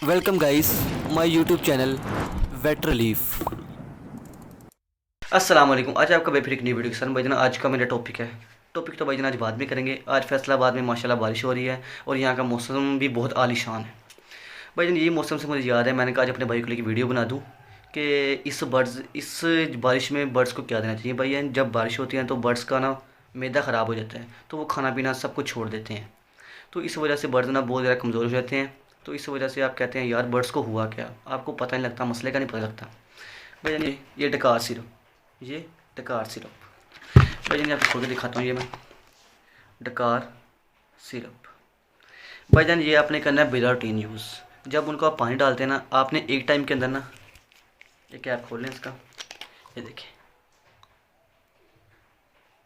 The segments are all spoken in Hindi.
Welcome guys my YouTube channel weight relief. अस्सलाम वालेकुम। आज आपका भाई फिर एक नई वीडियो के साथ भाईजान आज का मेरा टॉपिक तो भाईजान आज बाद में करेंगे। आज फैसलाबाद में माशाल्लाह बारिश हो रही है और यहाँ का मौसम भी बहुत आलीशान है। भाईजान ये मौसम से मुझे याद है, मैंने कहा आज अपने भाई को लेकर वीडियो बना दूँ कि इस बारिश में बर्ड्स को क्या देना चाहिए। भाईजान जब बारिश होती है तो बर्ड्स का ना मैदा ख़राब हो जाता है, तो वो खाना पीना सब कुछ छोड़ देते हैं। तो इस वजह से बर्ड्स ना बहुत ज़्यादा कमज़ोर हो जाते हैं। तो इस वजह से आप कहते हैं यार बर्ड्स को हुआ क्या, आपको पता नहीं लगता, मसले का नहीं पता लगता। भाईजान ये डकार सिरप, ये डकार सिरप भाईजान आपको खोल के दिखाता हूँ। ये मैं डकार सिरप भाईजान ये आपने करना है बिना रूटीन यूज़। जब उनको आप पानी डालते हैं ना, आपने एक टाइम के अंदर ना, ये कैप खोल लें इसका, ये देखिए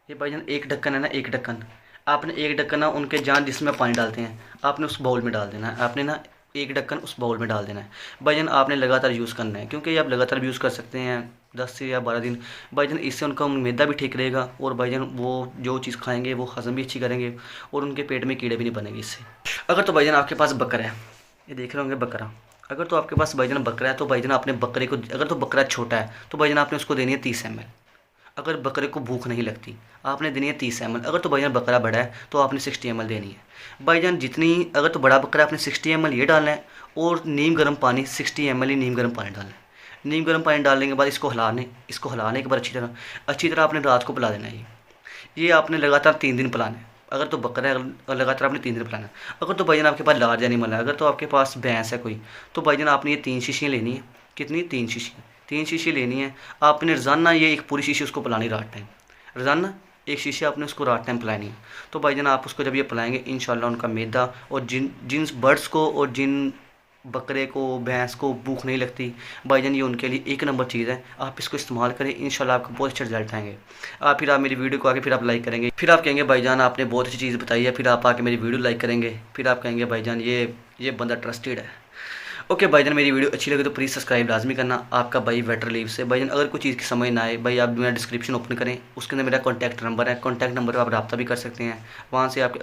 ये भाईजान एक ढक्कन है ना, एक ढक्कन आपने एक ढक्कन ना उनके जहाँ जिसमें पानी डालते हैं आपने उस बाउल में डाल देना है। आपने ना एक ढक्कन उस बाउल में डाल देना है। भाईजान आपने लगातार यूज़ करना है, क्योंकि आप लगातार यूज़ कर सकते हैं 10 से या 12 दिन। भाईजान इससे उनका मैदा भी ठीक रहेगा और भाईजान वो जो चीज़ खाएंगे वो हज़म भी अच्छी करेंगे और उनके पेट में कीड़े भी नहीं बनेंगे इससे। अगर तो भाईजान आपके पास बकरा है, ये देख रहे होंगे बकरा, अगर तो आपके पास भाईजान बकरा है तो भाईजान आपने बकरे को, अगर तो बकरा छोटा है तो भाईजान आपने उसको देनी है 30 ml। अगर बकरे को भूख नहीं लगती आपने देनी है 30 ml। अगर तो भाईजान बकरा बड़ा है तो आपने 60 ml देनी है। भाईजान जितनी, अगर तो बड़ा बकरा आपने 60 ml ये डालना है और नीम गर्म पानी 60 ml ही नीम गर्म पानी डालना है। नीम गर्म पानी डालने के बाद इसको हिलाने के बाद अच्छी तरह आपने रात को पिला देना है। ये आपने लगातार 3 दिन पिलाना है। अगर तो बकरा है लगातार आपने 3 दिन पिलाना है। अगर तो भाईजान आपके पास लार्ज एनिमल है, अगर तो आपके पास भैंस है कोई, तो भाईजान आपने ये 3 शीशियाँ लेनी है। कितनी? 3 शीशी लेनी है। आपने रोज़ाना ये एक पूरी शीशी उसको पिलानी रात टाइम, रोज़ाना एक शीशी आपने उसको रात टाइम पिलानी है। तो भाईजान आप उसको जब ये पिलाएंगे इंशाल्लाह उनका मैदा और जिन बर्ड्स को और जिन बकरे को भैंस को भूख नहीं लगती, भाईजान ये उनके लिए एक नंबर चीज़ है। आप इसको इस्तेमाल करें, इंशाल्लाह आपको बहुत अच्छे रिजल्ट आएंगे। फिर आप मेरी वीडियो को आके फिर आप लाइक करेंगे, फिर आप कहेंगे भाईजान आपने बहुत अच्छी चीज़ बताई है, फिर आप आके मेरी वीडियो लाइक करेंगे, फिर आप कहेंगे भाईजान ये बंदा ट्रस्टेड है। ओके भाईजान, मेरी वीडियो अच्छी लगे तो प्लीज़ सब्सक्राइब लाजमी करना। आपका भाई वेट रिलीफ से। भाईजान अगर कोई चीज़ की समझ ना आए, भाई आप मेरा डिस्क्रिप्शन ओपन करें, उसके अंदर मेरा कॉन्टैक्ट नंबर है, कॉन्टैक्ट नंबर पर आप रब्ता भी कर सकते हैं। वहाँ से आप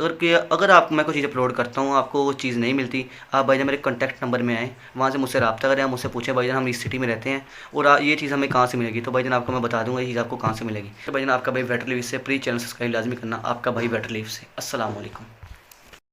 अगर आप मैं कोई चीज़ अपलोड करता हूँ आपको वो चीज़ नहीं मिलती, आप भाईजान मेरे कॉन्टैक्ट नंबर में आएँ, वहाँ से मुझसे रब्ता करें, आप मुझसे पूछें भाईजान हम इस सिटी में रहते हैं और ये चीज़ हमें कहाँ से मिलेगी, तो भाईजान आपको मैं बता दूँगा ये चीज़ आपको कहाँ से मिलेगी। तो भाईजान आपका भाई वेट रिलीफ से, प्लीज़ चैनल सब्सक्राइब लाजमी करना। आपका भाई वेट रिलीफ से। अस्सलाम वालेकुम।